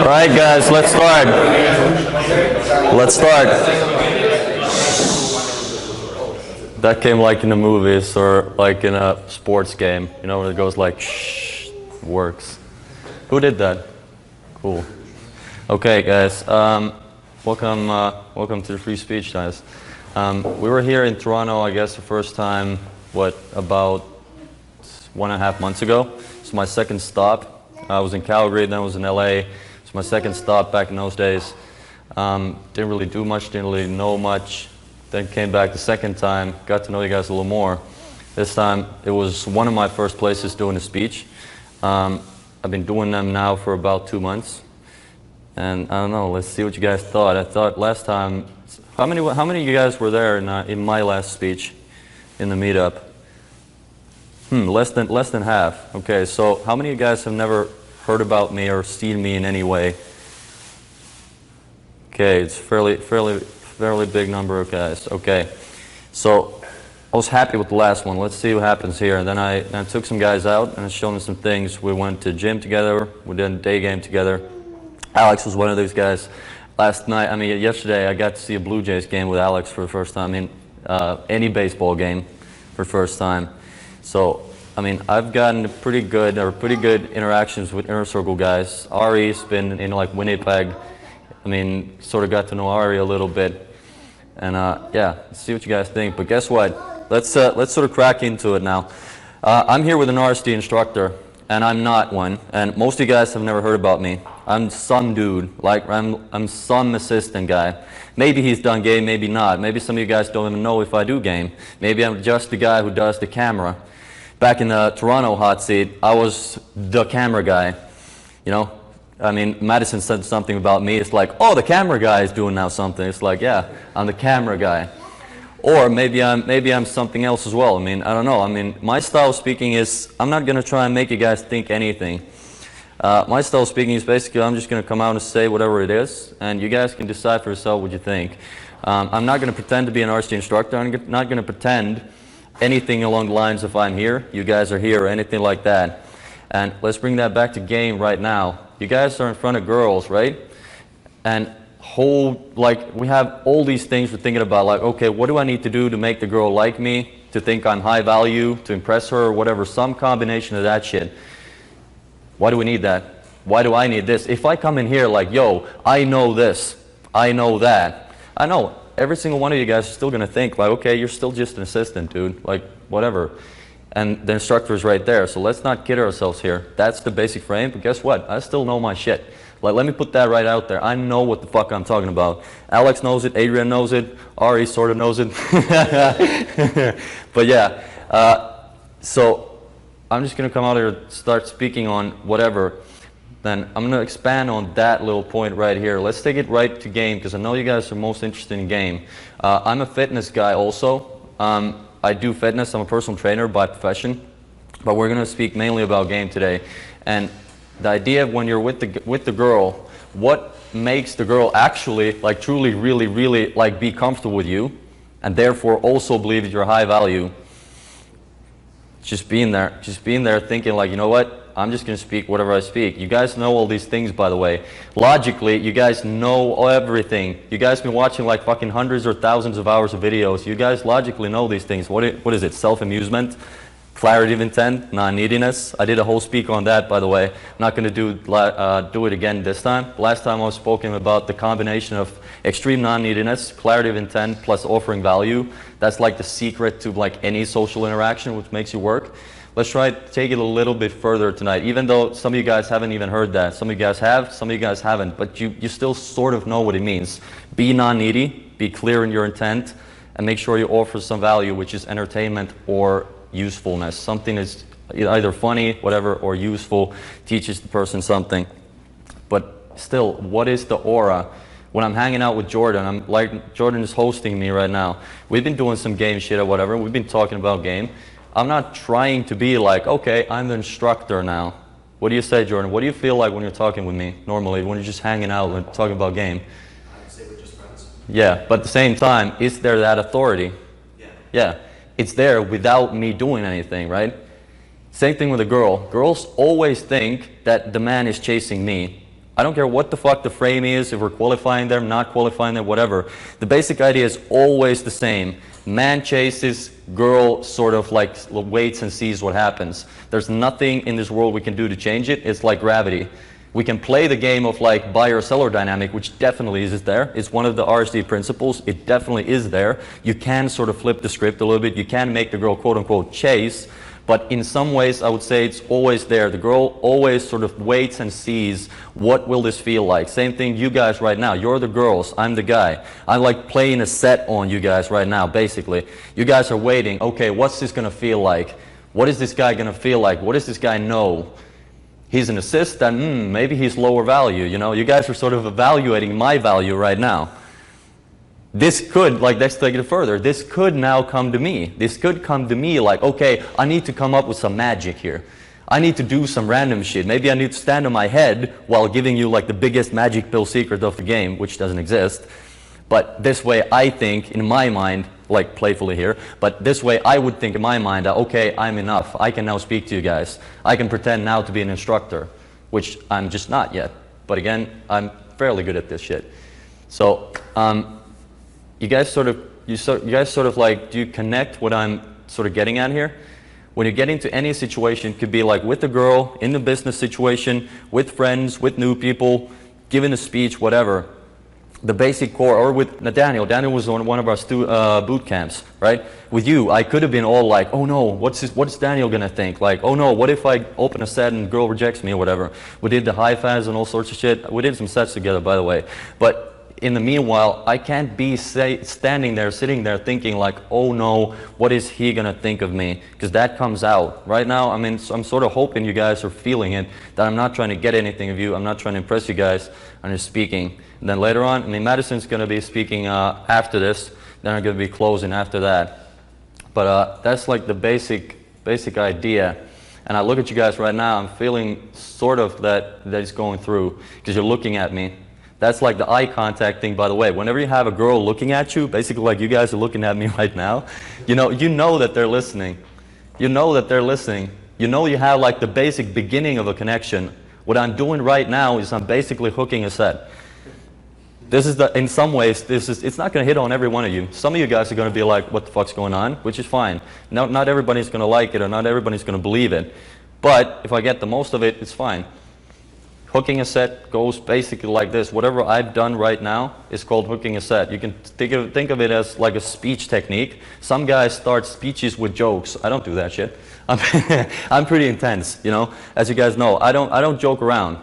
Alright guys, let's start. That came like in the movies or like in a sports game, you know, where it goes like shh, works. Who did that? Cool. Okay guys, welcome to the free speech guys. We were here in Toronto, I guess the first time, about 1.5 months ago. It's my second stop. I was in Calgary, then I was in LA. It's my second stop back in those days. Didn't really do much, didn't really know much. Then came back the second time, got to know you guys a little more. This time, it was one of my first places doing a speech. I've been doing them now for about 2 months. And I don't know, let's see what you guys thought. I thought last time, how many of you guys were there in my last speech in the meetup? Less than half. Okay, so how many of you guys have never heard about me or seen me in any way? Okay, it's fairly big number of guys. Okay, so I was happy with the last one. Let's see what happens here. And then I took some guys out and I showed them some things. We went to gym together. We did a day game together. Alex was one of those guys. Yesterday I got to see a Blue Jays game with Alex for the first time. Any baseball game for the first time. So, I've gotten pretty good interactions with Inner Circle guys. Ari's been in like Winnipeg. Sort of got to know Ari a little bit. And yeah, let's see what you guys think. But guess what? Let's sort of crack into it now. I'm here with an RSD instructor, and I'm not one. And most of you guys have never heard about me. I'm some dude, like I'm some assistant guy. Maybe he's done game, maybe not. Maybe some of you guys don't even know if I do game. Maybe I'm just the guy who does the camera. Back in the Toronto hot seat, I was the camera guy. You know, Madison said something about me. It's like, oh, the camera guy is doing now something. It's like, yeah, I'm the camera guy. Or maybe I'm something else as well. I don't know. My style of speaking is, I'm not going to try and make you guys think anything. My style of speaking is basically, I'm just going to come out and say whatever it is, and you guys can decide for yourself what you think. I'm not going to pretend to be an RSD instructor. I'm not going to pretend anything along the lines of I'm here, you guys are here, or anything like that. And let's bring that back to game right now. You guys are in front of girls, right? And we have all these things we're thinking about, like, okay, what do I need to do to make the girl like me, to think I'm high value, to impress her, or whatever, some combination of that shit. Why do we need that? Why do I need this? If I come in here like, yo, I know this, I know that, I know every single one of you guys is still going to think, like, okay, you're still just an assistant, dude, like, whatever. And the instructor is right there, so let's not kid ourselves here. That's the basic frame, but guess what? I still know my shit. Like, let me put that right out there. I know what the fuck I'm talking about. Alex knows it, Adrian knows it, Ari sort of knows it. But yeah, so I'm just going to come out here and start speaking on whatever. Then I'm going to expand on that little point right here. Let's take it right to game, because I know you guys are most interested in game. I'm a fitness guy also. I do fitness. I'm a personal trainer by profession. But we're going to speak mainly about game today. And the idea of when you're with the girl, what makes the girl actually, like, truly, really, really, like, be comfortable with you, and therefore also believe that you're high value. Just being there thinking, like, you know what, I'm just going to speak whatever I speak. You guys know all these things, by the way. Logically, you guys know everything. You guys been watching like fucking hundreds or thousands of hours of videos. You guys logically know these things. What is it? Self-amusement, clarity of intent, non-neediness. I did a whole speak on that, by the way. I'm not going to do it again this time. Last time I was speaking about the combination of extreme non-neediness, clarity of intent, plus offering value. That's like the secret to like any social interaction which makes you work. Let's try to take it a little bit further tonight, even though some of you guys haven't even heard that. Some of you guys have, some of you guys haven't, but you still sort of know what it means. Be non-needy, be clear in your intent, and make sure you offer some value, which is entertainment or usefulness. Something is either funny, whatever, or useful, teaches the person something. But still, what is the aura? When I'm hanging out with Jordan, Jordan is hosting me right now. We've been doing some game shit or whatever. We've been talking about game. I'm not trying to be like, okay, I'm the instructor now. What do you say, Jordan? What do you feel like when you're talking with me normally, when you're just hanging out and talking about game? I'd say we're just friends. Yeah, but at the same time, is there that authority? Yeah. Yeah, it's there without me doing anything, right? Same thing with a girl. Girls always think that the man is chasing me. I don't care what the fuck the frame is, if we're qualifying them, not qualifying them, whatever. The basic idea is always the same. Man chases, girl sort of like waits and sees what happens. There's nothing in this world we can do to change it. It's like gravity. We can play the game of like buyer-seller dynamic, which definitely is there. It's one of the RSD principles. It definitely is there. You can sort of flip the script a little bit. You can make the girl quote-unquote chase. But in some ways, I would say it's always there. The girl always sort of waits and sees, what will this feel like? Same thing you guys right now. You're the girls, I'm the guy. I'm like playing a set on you guys right now, basically. You guys are waiting, okay, what's this gonna feel like? What is this guy gonna feel like? What does this guy know? He's an assist, then maybe he's lower value, you know? You guys are sort of evaluating my value right now. This could, like, let's take it further, this could now come to me. This could come to me like, okay, I need to come up with some magic here. I need to do some random shit. Maybe I need to stand on my head while giving you like the biggest magic pill secret of the game, which doesn't exist. But this way I think, in my mind, like playfully here, but this way I would think in my mind that, okay, I'm enough. I can now speak to you guys. I can pretend now to be an instructor, which I'm just not yet. But again, I'm fairly good at this shit. So, you guys sort of like, do you connect what I'm sort of getting at here? When you get into any situation, it could be like with a girl, in the business situation, with friends, with new people, giving a speech, whatever. The basic core, or with Daniel. Daniel was on one of our boot camps, right? With you, I could have been all like, oh no, what's Daniel gonna think? Like, oh no, what if I open a set and girl rejects me or whatever? We did the high fives and all sorts of shit. We did some sets together, by the way. But in the meanwhile, I can't be standing there, sitting there thinking like, oh no, what is he gonna think of me? Because that comes out. Right now, I mean, I'm sort of hoping you guys are feeling it, that I'm not trying to get anything of you, I'm not trying to impress you guys, I'm just speaking. And then later on, I mean, Madison's gonna be speaking after this, then I'm gonna be closing after that. But that's like the basic idea. And I look at you guys right now, I'm feeling sort of that it's going through, because you're looking at me. That's like the eye contact thing, by the way. Whenever you have a girl looking at you, basically like you guys are looking at me right now, you know that they're listening. You know that they're listening. You know you have like the basic beginning of a connection. What I'm doing right now is I'm basically hooking a set. This is in some ways, it's not going to hit on every one of you. Some of you guys are going to be like, what the fuck's going on? Which is fine. Not everybody's going to like it, or not everybody's going to believe it. But if I get the most of it, it's fine. Hooking a set goes basically like this. Whatever I've done right now is called hooking a set. You can think of it as like a speech technique. Some guys start speeches with jokes. I don't do that shit. I'm pretty intense, you know. As you guys know, I don't joke around.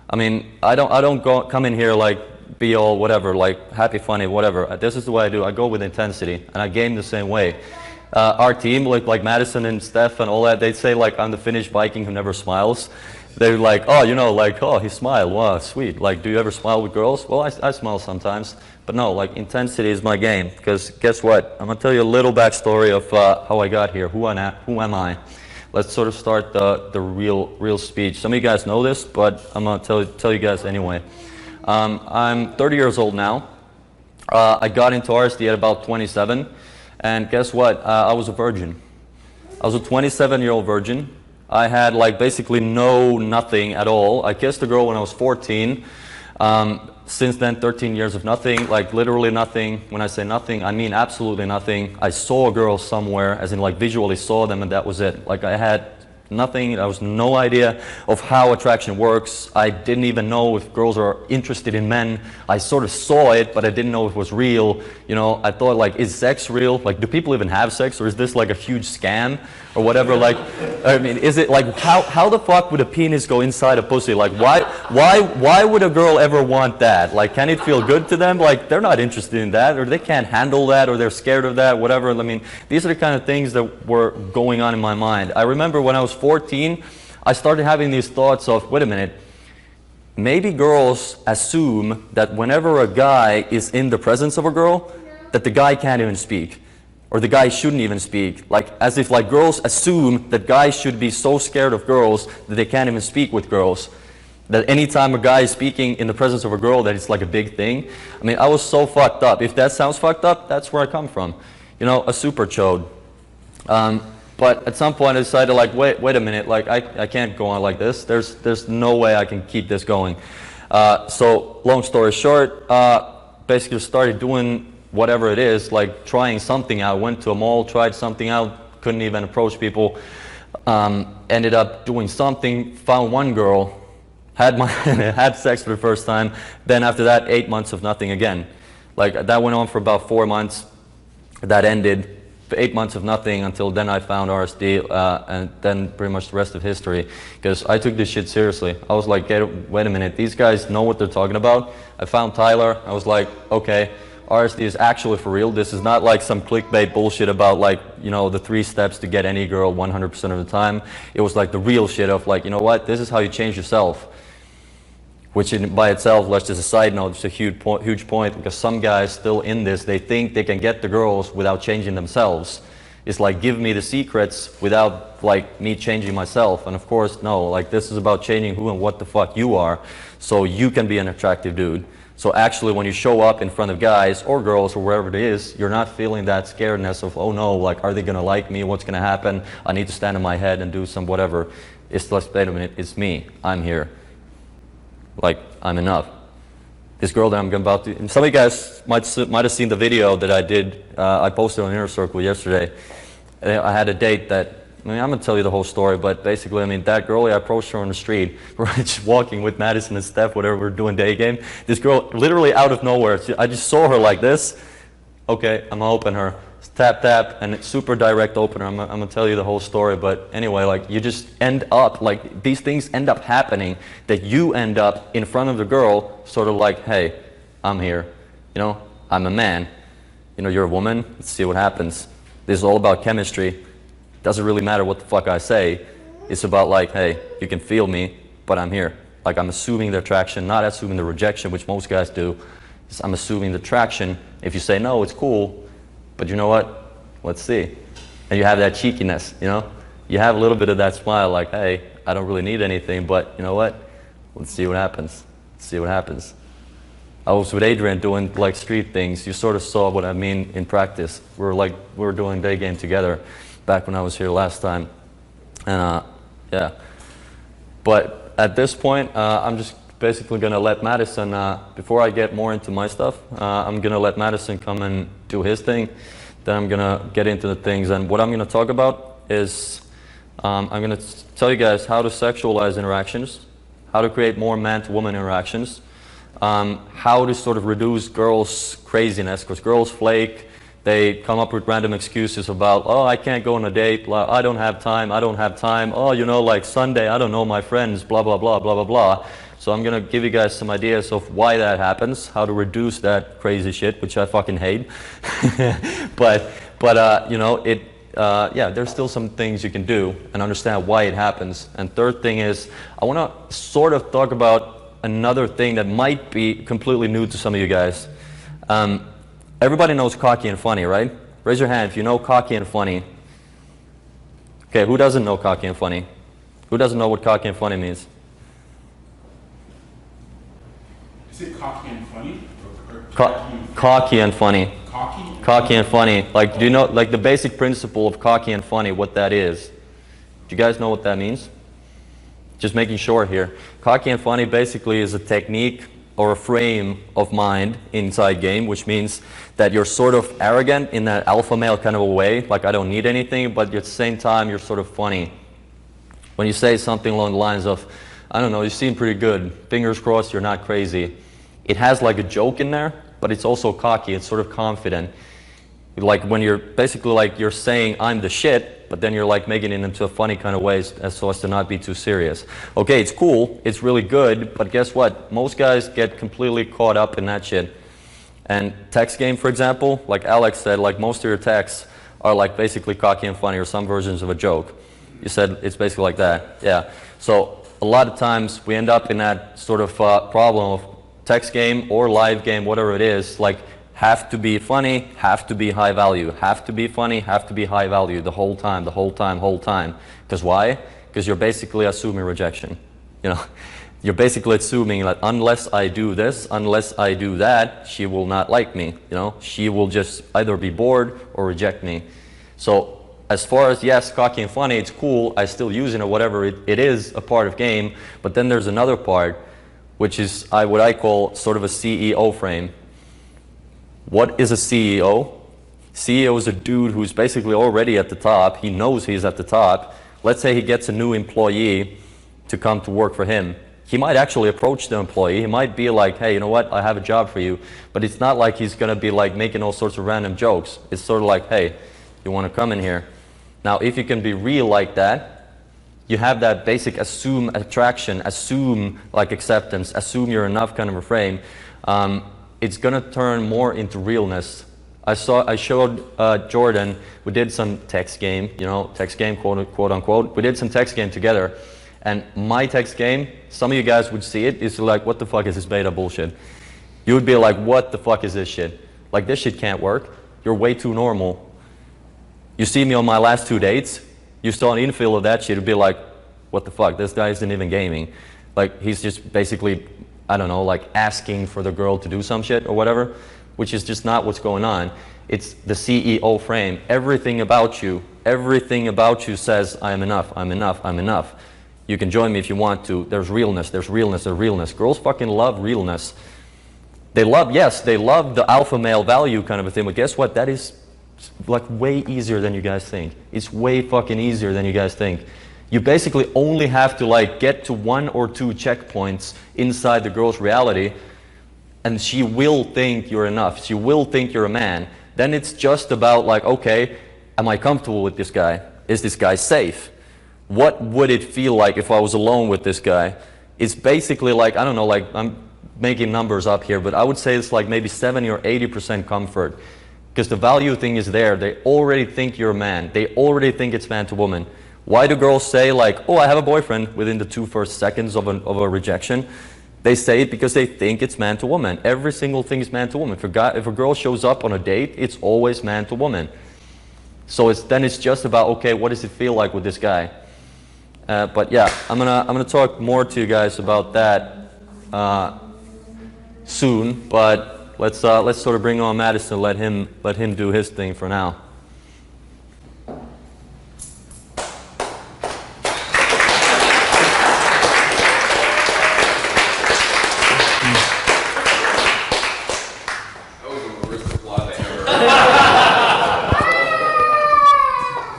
I mean, I don't come in here like be all whatever, like happy, funny, whatever. This is the way I do. I go with intensity, and I game the same way. Our team, like Madison and Steph and all that, they say like I'm the Finnish Viking who never smiles. They're like, oh, you know, like, oh, he smiled, wow, sweet. Like, do you ever smile with girls? Well, I smile sometimes. But no, like, intensity is my game. Because guess what? I'm going to tell you a little backstory of how I got here. Who am I? Let's sort of start the real speech. Some of you guys know this, but I'm going to tell you guys anyway. I'm 30 years old now. I got into RSD at about 27. And guess what? I was a virgin. I was a 27-year-old virgin. I had like basically nothing at all. I kissed a girl when I was 14. Since then, 13 years of nothing, like literally nothing. When I say nothing, I mean absolutely nothing. I saw a girl somewhere, as in like visually saw them, and that was it. Like I had nothing. I was no idea of how attraction works. I didn't even know if girls are interested in men. I sort of saw it, but I didn't know if it was real. You know, I thought like, is sex real? Like, do people even have sex, or is this like a huge scam or whatever? Like, I mean, is it like how the fuck would a penis go inside a pussy? Like, why would a girl ever want that? Like, can it feel good to them? Like, they're not interested in that, or they can't handle that, or they're scared of that, whatever. I mean, these are the kind of things that were going on in my mind. I remember when I was 14, I started having these thoughts of, wait a minute, maybe girls assume that whenever a guy is in the presence of a girl, that the guy can't even speak, or the guy shouldn't even speak. Like, as if like girls assume that guys should be so scared of girls that they can't even speak with girls. That anytime a guy is speaking in the presence of a girl, that it's like a big thing. I mean, I was so fucked up. If that sounds fucked up, that's where I come from. You know, a super chode. But at some point I decided like, wait a minute, like I can't go on like this. There's no way I can keep this going. So long story short, basically started doing whatever it is, like trying something out. Went to a mall, tried something out, couldn't even approach people. Ended up doing something, found one girl, had sex for the first time. Then after that, 8 months of nothing again. Like that went on for about 4 months. That ended. 8 months of nothing until then I found RSD, and then pretty much the rest of history, because I took this shit seriously. I was like, wait a minute, these guys know what they're talking about. I found Tyler. I was like, okay, RSD is actually for real. This is not like some clickbait bullshit about like, you know, the 3 steps to get any girl 100% of the time. It was like the real shit of like, you know what, this is how you change yourself. Which by itself, let's just a side note, it's a huge point, because some guys still in this, they think they can get the girls without changing themselves. It's like, give me the secrets without like me changing myself. And of course, no, like this is about changing who and what the fuck you are, so you can be an attractive dude. So actually when you show up in front of guys or girls or wherever it is, you're not feeling that scaredness of, oh no, like are they gonna like me, what's gonna happen, I need to stand on my head and do some whatever. It's like, wait a minute, it's me, I'm here. Like, I'm enough. This girl that I'm about to... And some of you guys might have seen the video that I did, I posted on Inner Circle yesterday. I had a date that, I mean, I'm going to tell you the whole story, but basically, I mean, that girl, I approached her on the street. We're just walking with Madison and Steph, whatever, we're doing day game. This girl, literally out of nowhere, I just saw her like this. Okay, I'm going to open her. Tap, tap, and it's super direct opener. I'm going to tell you the whole story, but anyway, like, you just end up, like, these things end up happening, that you end up in front of the girl, sort of like, hey, I'm here, you know, I'm a man, you know, you're a woman, let's see what happens. This is all about chemistry. Doesn't really matter what the fuck I say. It's about like, hey, you can feel me, but I'm here. Like, I'm assuming the attraction, not assuming the rejection, which most guys do. I'm assuming the attraction. If you say no, it's cool. But you know what? Let's see. And you have that cheekiness, you know? You have a little bit of that smile like, hey, I don't really need anything, but you know what? Let's see what happens. Let's see what happens. I was with Adrian doing like street things. You sort of saw what I mean in practice. We were doing day game together back when I was here last time. And yeah. But at this point, I'm just basically going to let Madison, before I get more into my stuff, I'm going to let Madison come and do his thing. Then I'm going to get into the things. And what I'm going to talk about is, I'm going to tell you guys how to sexualize interactions, how to create more man-to-woman interactions, how to sort of reduce girls' craziness, because girls flake. They come up with random excuses about, oh, I can't go on a date, I don't have time, oh, you know, like Sunday, I don't know my friends, blah, blah, blah, blah, blah, blah. So I'm going to give you guys some ideas of why that happens, how to reduce that crazy shit, which I fucking hate. but you know, yeah, there's still some things you can do and understand why it happens. And third thing is, I want to sort of talk about another thing that might be completely new to some of you guys. Everybody knows cocky and funny, right? Raise your hand if you know cocky and funny. Okay, who doesn't know cocky and funny? Who doesn't know what cocky and funny means? Is it cocky and funny? Cocky and funny. Cocky? Cocky and funny. Like, do you know, like the basic principle of cocky and funny, what that is? Do you guys know what that means? Just making sure here. Cocky and funny basically is a technique or a frame of mind inside game, which means that you're sort of arrogant in that alpha male kind of a way, like I don't need anything, but at the same time you're sort of funny. When you say something along the lines of, I don't know, you seem pretty good, fingers crossed you're not crazy. It has like a joke in there, but it's also cocky, it's sort of confident. Like when you're basically like you're saying I'm the shit, but then you're like making it into a funny kind of way so as to not be too serious. Okay, it's cool, it's really good, but guess what? Most guys get completely caught up in that shit. And text game, for example, like Alex said, like most of your texts are like basically cocky and funny or some versions of a joke. You said it's basically like that, yeah. So a lot of times we end up in that sort of problem of text game or live game, whatever it is, like have to be funny, have to be high value, have to be funny, have to be high value the whole time. Because why? Because you're basically assuming rejection. You know, you're basically assuming that unless I do this, unless I do that, she will not like me. You know, she will just either be bored or reject me. So as far as, yes, cocky and funny, it's cool, I still use it or whatever, it is a part of game, but then there's another part which is what I call sort of a CEO frame. What is a CEO? CEO is a dude who's basically already at the top. He knows he's at the top. Let's say he gets a new employee to come to work for him. He might actually approach the employee. He might be like, hey, you know what, I have a job for you. But it's not like he's going to be like making all sorts of random jokes. It's sort of like, hey, you want to come in here? Now, if you can be real like that, you have that basic assume attraction, assume like acceptance, assume you're enough kind of a frame. It's going to turn more into realness. I showed Jordan, we did some text game, text game, quote unquote. We did some text game together. And my text game, some of you guys would see it, it's like, what the fuck is this beta bullshit? You would be like, what the fuck is this shit? Like, this shit can't work. You're way too normal. You see me on my last 2 dates, you saw an infill of that shit, you'd be like, what the fuck, this guy isn't even gaming. Like, he's just basically, I don't know, like asking for the girl to do some shit or whatever, which is just not what's going on. It's the CEO frame. Everything about you says, I am enough, I'm enough, I'm enough. You can join me if you want to. There's realness, there's realness, there's realness. Girls fucking love realness. They love the alpha male value kind of a thing, but guess what? That is like way easier than you guys think. It's way fucking easier than you guys think. You basically only have to like get to 1 or 2 checkpoints inside the girl's reality, and she will think you're enough. She will think you're a man. Then it's just about like, okay, am I comfortable with this guy? Is this guy safe? What would it feel like if I was alone with this guy? It's basically like, I don't know, like I'm making numbers up here, but I would say it's like maybe 70 or 80% comfort. Because the value thing is there. They already think you're a man. They already think it's man to woman. Why do girls say like, oh, I have a boyfriend within the 2 first seconds of a rejection? They say it because they think it's man to woman. Every single thing is man to woman. If a girl shows up on a date, it's always man to woman. So then it's just about, okay, what does it feel like with this guy? But yeah, I'm gonna talk more to you guys about that soon. But let's sort of bring on Madison. Let him do his thing for now. That was the worst applause I ever heard.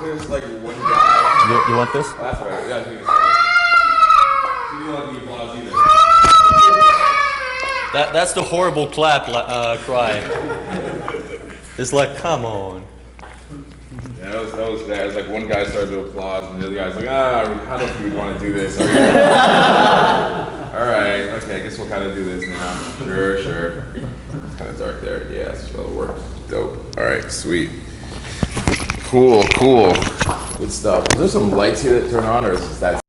There's like one guy. You want this? That's right. Yeah, I think it's so you don't like the applause either. That's the horrible clap cry. It's like, come on. Yeah, that was bad. It was like one guy started to applaud, and the other guy's like, I don't think we'd want to do this. All right, okay, I guess we'll kind of do this now. Sure. It's kind of dark there. Yeah, so it'll work. Dope. All right, sweet. Cool. Good stuff. Is there some lights here that turn on, or is that